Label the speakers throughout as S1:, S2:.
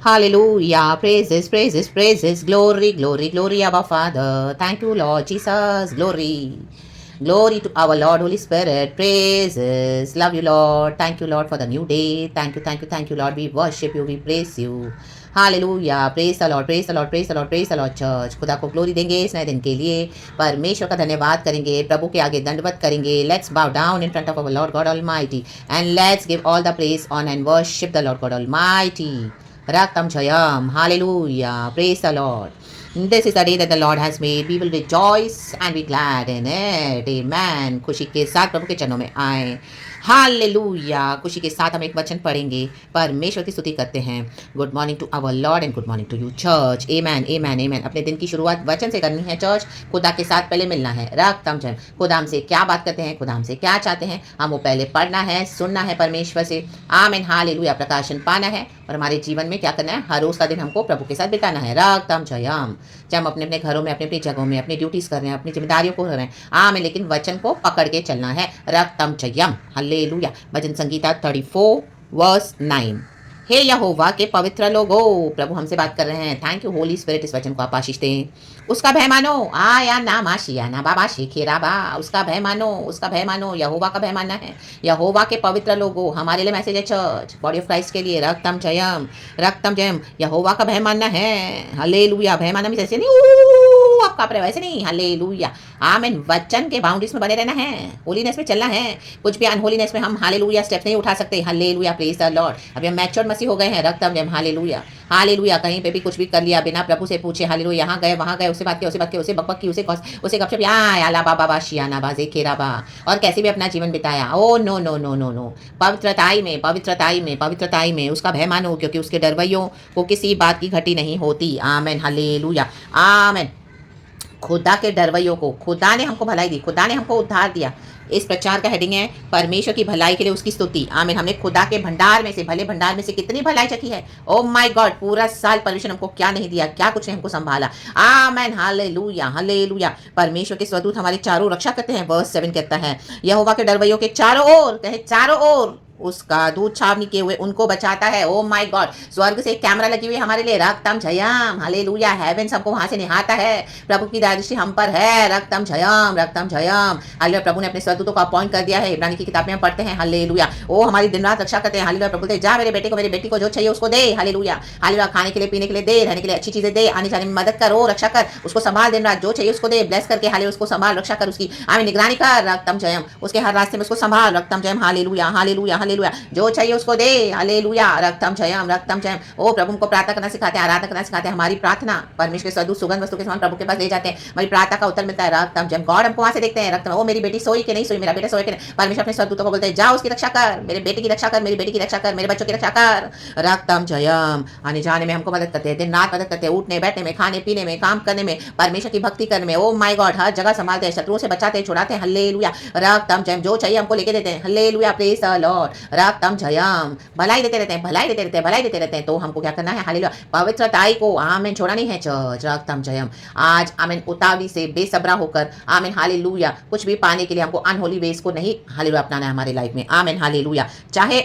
S1: Hallelujah. Praises, praises, praises. Glory, glory, glory, our Father. Thank you, Lord Jesus. Glory. Glory to our Lord, Holy Spirit. Praises. Love you, Lord. Thank you, Lord, for the new day. Thank you, thank you, thank you, Lord. We worship you. We praise you. Hallelujah. Praise the Lord, praise the Lord, praise the Lord, praise the Lord church. खुदा को glory देंगे इस नए दिन के लिए. परमेश्वर का धन्यवाद करेंगे. प्रभु के आगे दंडवत करेंगे. लेट्स बाउ down in front of our Lord God almighty and let's give all the praise on and worship the Lord God almighty. Raktam Jayam. Hallelujah. Praise the Lord. This is the day that the Lord has made. We will rejoice and be glad in it. Amen. खुशी के साथ प्रभु के चरणों में आए. Hallelujah. खुशी के साथ हम एक वचन पढ़ेंगे. परमेश्वर की स्तुति करते हैं. Good morning to our lord and good morning to you church. Amen amen amen. अपने दिन की शुरुआत वचन से करनी है चर्च. खुदा के साथ पहले मिलना है. रखतम जय. खुदा हमसे क्या बात करते हैं, खुदा हमसे क्या चाहते हैं, हम वो पहले पढ़ना है, सुनना है परमेश्वर से. आमीन. हालेलुया. प्रकाशन पाना है और हमारे जीवन में क्या करना है, हर रोज का दिन हमको प्रभु के साथ बिताना है. रखतम जयम. चाहे हम अपने अपने घरों में, अपनी अपनी जगहों में अपनी ड्यूटीज कर रहे हैं, अपनी जिम्मेदारियों को कर रहे हैं. आमीन. लेकिन वचन को पकड़ के चलना है. रखतम जयम. हालेलुया. भजन संगीता 34 वर्स 9. हे यहोवा के पवित्र लोगो. प्रभु हमसे बात कर रहे हैं. Thank you Holi spirit. इस वचन को आप आशीष दें. उसका भय मानो. आया ना माशिया ना बाबा शेखेरा बा. उसका भय मानो, उसका भय मानो. यहोवा का भय मानना है. यहोवा के पवित्र लोगो. हमारे लिए मैसेज है चर्च, बॉडी ऑफ क्राइस्ट के लिए. रक्तम जयम, रक्तम जयम. यहोवा का भय मानना है. हालेलुया. भय मानना भी ऐसे नहीं आपका अपने वैसे नहीं. हालेलुया. आमीन. वचन के बाउंड्रीज में बने रहना है. होलीनेस में चलना है. कुछ भी अनहोलीनेस में हम हालेलुया स्टेप्स नहीं उठा सकते. हालेलुया. Praise the Lord. अभी हम मैच्योर मसीह हो गए हैं. रक्तम जयम. हालेलुया. हालेलुया. कहीं पे भी कुछ भी कर लिया बिना प्रभु से पूछे. हालेलुया. यहाँ गए वहाँ गए, उससे बात की, उससे बात की, उसे बकबक की, उसे गपशप आला बाबा बा शियाना बाजे खेरा बा, और कैसे भी अपना जीवन बिताया. Oh no no no no no. पवित्रताई में, पवित्रताई में, पवित्रताई में उसका भय मानो, क्योंकि उसके डरवैयों को किसी बात की घटी नहीं होती. आमीन. हालेलुया. आमीन. खुदा के डरवैयों को, खुदा ने हमको भलाई दी, खुदा ने हमको उद्धार दिया. इस प्रचार का हेडिंग है परमेश्वर की भलाई के लिए उसकी स्तुति. आमीन. हमने खुदा के भंडार में से, भले भंडार में से कितनी भलाई चखी है. Oh my God. पूरा साल परमेश्वर हमको क्या नहीं दिया, क्या कुछ नहीं हमको संभाला. आमीन. हालेलुया. हालेलुया. परमेश्वर के स्वदूत हमारे चारों रक्षा करते हैं. वर्स 7 कहता है यहोवा के डरवैयों के चारों ओर, कहे चारों ओर उसका दूध छावनी किए हुए उनको बचाता है. Oh my God. स्वर्ग से एक कैमरा लगी हुई हमारे लिए. रक्तम जयम. हालेलुया. हेवन सबको वहां से निहारता है. प्रभु की दृष्टि हम पर है. रक्तम जयम, रक्तम जयम. हालेलुया. प्रभु ने अपने स्वदूतों को अपॉइंट कर दिया है. इब्रानी की किताब में हम पढ़ते हैं. हालेलुया. ओ हमारी दिन रात रक्षा करते हैं. हालेलुया. प्रभु बोलते जा मेरे बेटे को, मेरी बेटी को जो चाहिए उसको दे. हालेलुया. हालेलुया. खाने के लिए, पीने के लिए दे, रहने के लिए अच्छी चीजें दे, आने जाने में मदद कर, ओ रक्षा कर, उसको संभाल. दिन रात जो चाहिए उसको दे. ब्लेस करके हालेलुया उसको संभाल, रक्षा कर, उसकी आमीन निगरानी कर. रक्तम जयम. उसके हर रास्ते में उसको संभाल. रक्तम जयम. हालेलुया. हालेलुया. हालेलुया. जो उसको दे. हालेलुया. रक्तम जयम, रक्तम जयम. ओ प्रभु को प्रार्थना करना सिखाते हैं, आराधना करना सिखाते हैं. हमारी प्रार्थना परमेश्वर के स्वदूत सुगंध वस्तु के समान प्रभु के पास ले जाते हैं. हमारी प्रार्थना का उत्तर मिलता है. रक्तम जयम. गॉड हमको वहां से देखते हैं. रक्तम. ओ मेरी बेटी सोई कि नहीं सोई, मेरा बेटा सोई कि नहीं. परमेश्वर अपने स्वदूतों को बोलते हैं जा उसकी रक्षा कर, मेरे बेटे की रक्षा कर, मेरी बेटी की रक्षा कर, मेरे बच्चों की रक्षा कर. रक्तम जयम. आने जाने में हमको मदद करते हैं. दिन रात मदद करते हैं. उठने बैठने में, खाने पीने में, काम करने में, परमेश्वर की भक्ति करने में. Oh my God. हर जगह संभालते हैं. शत्रुओं से बचाते हैं, छुड़ाते हैं. हालेलुया. रक्तम जयम. जो चाहिए हमको लेके देते हैं. हालेलुया. Praise the lord. रक्तम जयम. भलाई देते रहते हैं, भलाई देते रहते हैं, भलाई देते रहते हैं. तो हमको क्या करना है. हालेलुया. पवित्रताई को आमीन छोड़ा नहीं है चर्च. रक्तम जयम. आज आमीन उतावली से बेसब्रा होकर आमीन हालेलुया कुछ भी पाने के लिए हमको अनहोली वेज को नहीं हालेलुया अपनाना है हमारे लाइफ में. आमीन. हालेलुया. चाहे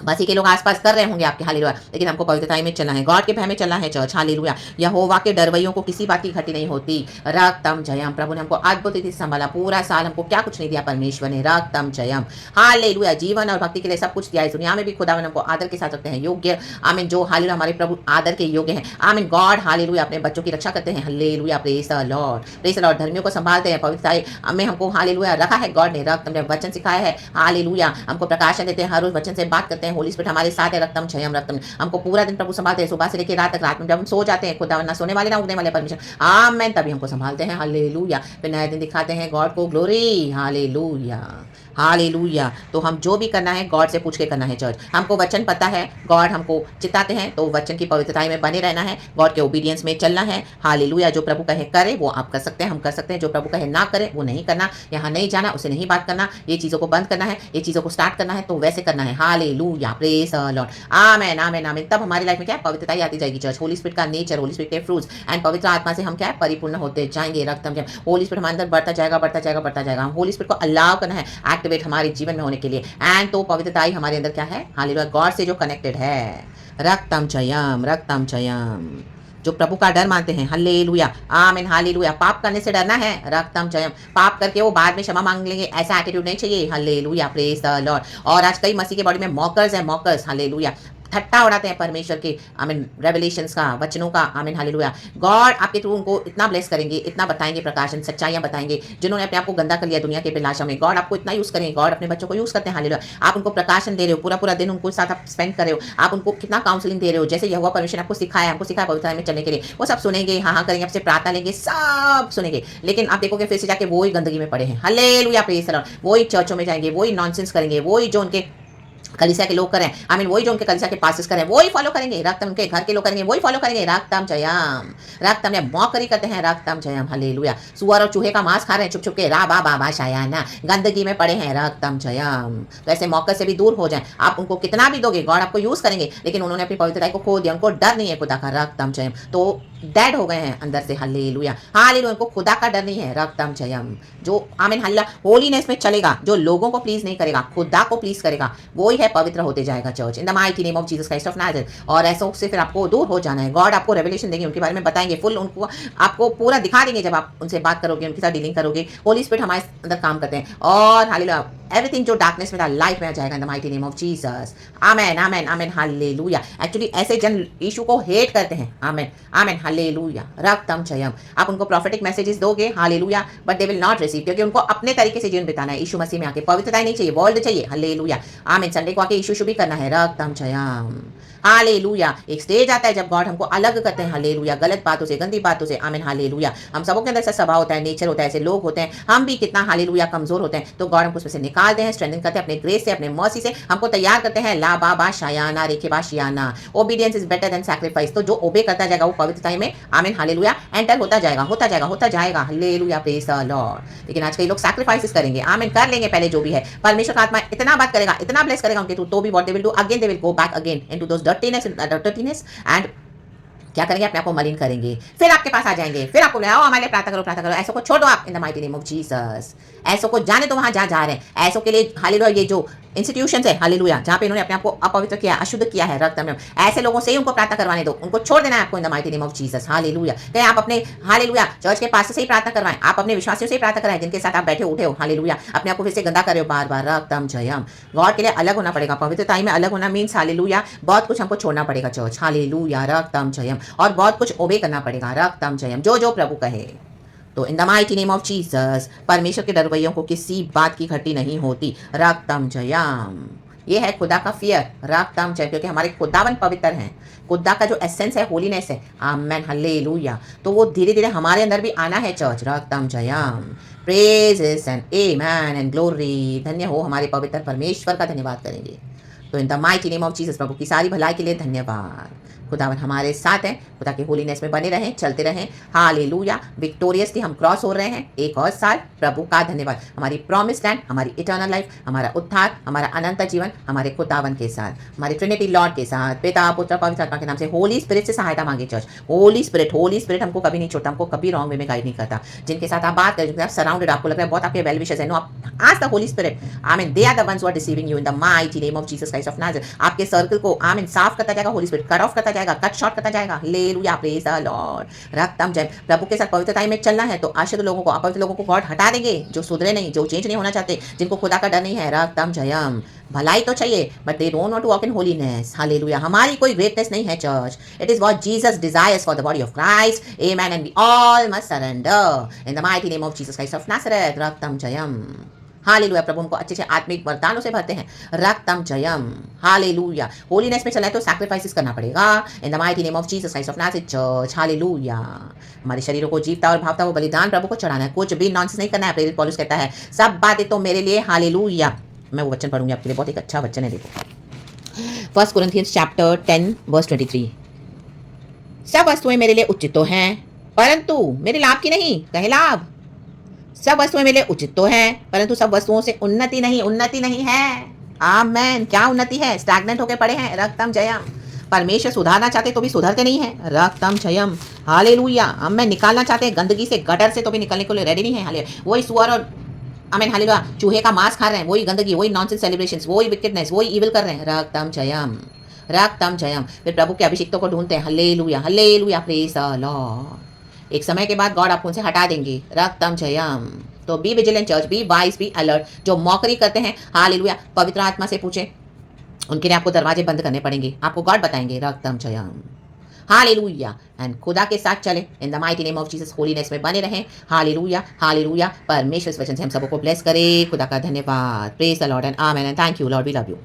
S1: बाकी के लोग आसपास कर रहे होंगे आपके. हालेलुया. लेकिन हमको पवित्रताई में चलना है, गॉड के भय में चलना है चर्च. हालेलुया. यहोवा के डरवैयों को किसी बात की घटी नहीं होती. रक्तम जयम. प्रभु ने हमको अद्भुत रीति से संभाला. पूरा साल हमको क्या कुछ नहीं दिया परमेश्वर ने. रक्तम जयम. हालेलुया. जीवन और भक्ति के लिए सब कुछ दिया. इस दुनिया में भी खुदा हमको आदर के साथ रखते हैं, योग्य. आमीन. जो हालेलुया हमारे प्रभु आदर के योग्य हैं. आमीन. गॉड हालेलुया अपने बच्चों की रक्षा करते हैं. Hallelujah. Praise the Lord. Praise the Lord. धर्मियों को संभालते हैं. पवित्रताई में हमको हालेलुया रखा है गॉड ने. रक्तम जयम. वचन सिखाया है. हालेलुया. हमको प्रकाशन देते हैं. हर रोज वचन से बात करते हैं. होली स्पिरिट हमारे साथ है. रक्तम जयम. रक्तम. हमको पूरा दिन प्रभु संभालते हैं, सुबह से लेकर रात तक. रात में जब हम सो जाते हैं, खुदा ना सोने वाले ना उगने वाले परमेश्वर. आमीन. तभी हमको संभालते हैं. हालेलुया. फिर नया दिन दिखाते हैं गॉड को. ग्लोरी. हालेलुया. हालेलुया. तो हम जो भी करना है गॉड से पूछ के करना है चर्च. हमको वचन पता है, गॉड हमको चिताते हैं, तो वचन की पवित्रताई में बने रहना है, गॉड के ओबीडियंस में चलना है. हालेलुया. जो प्रभु कहे करे वो आप कर सकते हैं, हम कर सकते हैं. जो प्रभु कहे ना करे वो नहीं करना. यहाँ नहीं जाना, उसे नहीं बात करना. ये चीज़ों को बंद करना है, ये चीज़ों को स्टार्ट करना है, तो वैसे करना है. हालेलुया. Praise the Lord. आमीन. आमीन. आमीन. तब हमारी लाइफ में क्या है, पवित्रताई आती जाएगी चर्च. होली स्पिरिट का नेचर, होली स्पिरिट के फ्रूट्स एंड पवित्र आत्मा से हम क्या है परिपूर्ण होते जाएंगे. रक्तम जयम. होली स्पिरिट हमारे अंदर बढ़ता जाएगा, बढ़ता जाएगा, बढ़ता जाएगा. हम होली स्पिरिट को अलाउ करना है एक्टिवेट हमारे जीवन में होने के लिए. एंड तो पवित्रताई हमारे अंदर क्या है. हालेलुया. गॉड से जो कनेक्टेड है. रक्तम जयम, रक्तम जयम। जो प्रभु का डर मानते हैं, हालेलुया, आमीन, हालेलुया। पाप करने से डरना है, रक्तम जयम। पाप करके वो बाद में क्षमा मांग लेंगे, ऐसा एटीट्यूड नहीं चाहिए, हालेलुया, प्रेज द लॉर्ड। और आज कई मसीह के बॉडी में मॉकर्स हैं, मॉकर्स, हालेलुया, ठट्टा उड़ाते हैं परमेश्वर के, आमीन, रेवलेशंस का, वचनों का, आमीन, हालेलुया। गॉड आपके थ्रू उनको इतना ब्लेस करेंगे, इतना बताएंगे, प्रकाशन, सच्चाइयां बताएंगे। जिन्होंने अपने आप को गंदा कर लिया दुनिया के अभिलाषा में, गॉड आपको इतना यूज करेंगे। गॉड अपने बच्चों को यूज करते हैं, हालेलुया। आप उनको प्रकाशन दे रहे हो, पूरा पूरा दिन उनको साथ आप स्पेंड कर रहे हो, आप उनको कितना काउंसलिंग दे रहे हो, जैसे यहोवा परमेश्वर आपको सिखाया, हमको सिखाया पवित्र में चलने के लिए, वो सब सुनेंगे, हाँ हाँ करेंगे, आपसे प्रार्थना लेंगे, सब सुनेंगे। लेकिन आप देखोगे फिर से जाके वही गंदगी में पड़े हैं, हालेलुया, प्रेज द लॉर्ड। वही चर्चों में जाएंगे, वही नॉनसेंस करेंगे, वही जो उनके कलीसिया के लोग करें, आई मीन वही जो उनके कलीसिया के पासेस करें वही फॉलो करेंगे, रक्तम उनके घर के लोग करेंगे वही फॉलो करेंगे, रक्तम जयम, रक्तम या मौकरी करते हैं, रक्तम जयम, हालेलुया। सुअर और चूहे का मांस खा रहे हैं चुप चुप के, रा बा बा शायाना, गंदगी में पड़े हैं, रक्तम जयम। तो ऐसे मौके से भी दूर हो जाएं। आप उनको कितना भी दोगे, गॉड आपको यूज करेंगे, लेकिन उन्होंने अपनी पवित्रता को खो दिया, उनको डर नहीं है खुदा का, रक्तम जयम। तो डेड हो गए हैं अंदर से, हालेलुया, हालेलुया। उनको खुदा का डर नहीं है, रक्तम जयम। जो आमीन, हालेलुया, होलीनेस में चलेगा, जो लोगों को प्लीज नहीं करेगा, खुदा को प्लीज करेगा, वो ही है पवित्र होते जाएगा church, in the mighty name of Jesus Christ of Nazareth. और ऐसों से फिर आपको दूर हो जाना है। गॉड आपको रेवलेशन देंगे, उनके बारे में बताएंगे, फुल उनको आपको पूरा दिखा देंगे जब आप उनसे बात करोगे, उनके साथ डीलिंग करोगे। होली स्पिरिट हमारे अंदर काम करते हैं, और हालेलुया, एवरीथिंग जो डार्कनेस में था लाइट में आ जाएगा, इन the mighty name of Jesus, amen, amen, amen, hallelujah. Actually ऐसे जन यीशु को हेट करते हैं, आमेन, आमेन, हालेलुया, रक्तम जयम। आप उनको प्रोफेटिक मैसेजेस दोगे, hallelujah, but they will not receive, क्योंकि उनको अपने तरीके से जीवन बिताना है, यीशु मसीह में आके पवित्रता नहीं चाहिए, वर्ल्ड चाहिए, हालेलुया, आमीन। संडे को आके यीशु भी करना है, रक्तम जयम, हालेलुया। एक स्टेज आता है जब गॉड हमको अलग करते हैं, हालेलुया, गलत बातों से, गंदी बातों से, आमीन, हालेलुया। हम सबों के अंदर ऐसा स्वभाव होता है, नेचर होता है, ऐसे लोग होते हैं, हम भी कितना हालेलुया कमजोर होते हैं, तो गॉड हमको उसमें से निकालते हैं, स्ट्रेंथन करते हैं अपने ग्रेस से, अपने मर्सी से, हमको तैयार करते हैं, ला बा बा शायाना, रेखे बा शियाना। Obedience is better than sacrifice. तो जो ओबे करता जाएगा वो पवित्रता में, आमीन, हालेलुया, एंटर होता जाएगा, होता जाएगा, होता जाएगा, हालेलुया, प्रेज द लॉर्ड। लेकिन आज कई लोग सैक्रिफाइसेस करेंगे, आमीन, कर लेंगे पहले जो भी है, परमेश्वर का आत्मा इतना बात करेगा, इतना ब्लेस करेगा उनके थ्रू, तो भी what they will do again, they will go back again into those dirtiness and क्या करेंगे, अपने आप को मलिन करेंगे, फिर आपके पास आ जाएंगे, फिर आपको आओ हमारे लिए प्रार्थना करो, प्रार्थना करो। ऐसों को छोड़ो आप, in the mighty name of Jesus. ऐसों को जाने तो वहां जहाँ जा रहे हैं, ऐसों के लिए हालेलुया, ये जो इंस्टीट्यूशंस है, हालेलुया, जहाँ पे इन्होंने अपने आप को अपवित्र किया, अशुद्ध किया है, रक्त में, ऐसे लोगों से ही उनको प्रार्थना करवाने दो, उनको छोड़ देना है आपको, इन the mighty name of Jesus, hallelujah. कहीं आप अपने हालेलुया चर्च के पास से ही प्रार्थना करवाएं, आप अपने विश्वासियों से ही प्रार्थना कराएं, जिनके साथ आप बैठे उठे हो, हालेलुया, अपने आप को फिर से गंदा कर रहे हो बार बार, रक्तम जयम। गॉड के लिए अलग होना पड़ेगा, पवित्रता में अलग होना मीन्स, हालेलुया, बहुत कुछ हमको छोड़ना पड़ेगा चर्च, हालेलुया, रक्तम जयम, और बहुत कुछ ओबे करना पड़ेगा, रक्तम जयम, जो जो प्रभु कहे। तो in the mighty name of Jesus, परमेश्वर के डरवैयों को किसी बात की घटी नहीं होती, रक्तम जयम। ये है खुदा का फियर, रक्तम जयम, क्योंकि हमारे खुदावन पवित्र हैं, खुदा का जो एसेंस है, होलीनेस है, आमेन, हालेलुया, तो वो धीरे धीरे हमारे अंदर भी आना है चर्च, रक्तम जयम, praises and amen and glory. धन्य हो हमारे पवित्र परमेश्वर का धन्यवाद करेंगे। तो in the mighty name of Jesus, प्रभु की सारी भलाई के लिए धन्यवाद। खुदावन हमारे साथ हैं, खुदा के होलीनेस में बने रहें, चलते रहें, हालेलुया, विक्टोरियसली हम क्रॉस हो रहे हैं, एक और साल, प्रभु का धन्यवाद। हमारी प्रॉमिस लैंड, हमारी इटर्नल लाइफ, हमारा उद्धार, हमारा अनंत जीवन हमारे खुदावन के साथ, हमारे ट्रिनिटी लॉर्ड के साथ, पिता पुत्र पवित्र आत्मा के नाम से होली स्पिरिट से सहायता मांगे चर्च। होली स्पिरिट हमको कभी नहीं छोड़ता, हमको कभी रॉन्ग वे में गाइड नहीं करता। जिनके साथ आप बात करें, जिनके साथ सराउंडेड, आपको लग रहा है बहुत आपके वेल विशेस है, नो, आप आज the holy spirit, amen, they are the ones who are deceiving you, in the mighty name of Jesus Christ of Nazareth. आपके सर्कल को, आमीन, साफ करता जाएगा होली स्पिरिट, कट ऑफ करता जाएगा, कट शॉर्ट करता जाएगा, हालेलुया, प्रेज द लॉर्ड, रक्तम जय। प्रभु के साथ पवित्रता में चलना है, तो आश्रित लोगों को, अपवित्र लोगों को गॉड हटा देंगे, जो सुधरे नहीं, जो चेंज नहीं होना चाहते, जिनको खुदा का डर नहीं है, रक्तम जयम। भलाई तो चाहिए, but they don't want to walk in holiness, hallelujah. हमारी कोई ग्रेटनेस नहीं है church, it is what Jesus desires for the body of Christ, amen, and we all must surrender in the mighty name of Jesus Christ of Nazareth, रक्तम जयम, hallelujah. प्रभु हमको अच्छे से आत्मिक वरदानों से भरते हैं, रक्तम जयम, हालेलुया। होलीनेस में चलना है तो सैक्रिफाइसेस करना पड़ेगा, इन the mighty name of Jesus Christ of Nazareth church, hallelujah. हमारे शरीरों को जीवता और भावता वो बलिदान प्रभु को चढ़ाना है, कुछ भी नॉनसेंस नहीं करना है। प्रेरित पौलुस कहता है, सब बातें तो मेरे लिए, हालेलुया। मैं वो वचन पढ़ूंगी आपके लिए, बहुत एक अच्छा वचन है, देखो 1 कोरिन्थियंस चैप्टर 10 वर्स 23। सब वस्तुएं मेरे लिए उचित तो हैं, परंतु मेरे लाभ की नहीं, कहे लाभ। सब वस्तुएं मेरे लिए उचित तो हैं, परंतु सब वस्तुओं से उन्नति नहीं है, आमेन। क्या उन्नति है? स्टैग्नेंट होके पड़े हैं, रक्तम जयम। परमेश्वर सुधारना चाहते तो भी सुधरते नहीं है, रक्तम जयम, हालेलुया। आमेन। निकालना चाहते हैं गंदगी से, गटर से, तो भी निकलने को रेडी नहीं है, हालेलुया। वही सुअर और आमीन, हालेलुया, चूहे का मांस खा रहे हैं, वही गंदगी, वही नॉनसेंस सेलिब्रेशंस, वही विकेटनेस, वही इविल कर रहे हैं, रक्तम जयम। रक्तम जयम। फिर प्रभु के अभिषिक्तों को ढूंढते हैं, hallelujah hallelujah, praise the Lord. एक समय के बाद गॉड आपको उनसे हटा देंगे, रक्तम जयम। तो be vigilant church, be wise, be alert. जो मौकरी करते हैं, हालेलुया, पवित्र आत्मा से पूछें, उनके लिए आपको दरवाजे बंद करने पड़ेंगे, आपको गॉड बताएंगे, रक्तम जयम, हालेलुया। एंड खुदा के साथ चले, इन the mighty name of Jesus, holiness में बने रहें, हालेलुया हालेलुया। परमेश्वर इस वचन से हम सबको ब्लेस करे। खुदा का धन्यवाद, praise the Lord and amen and thank you Lord, we love you.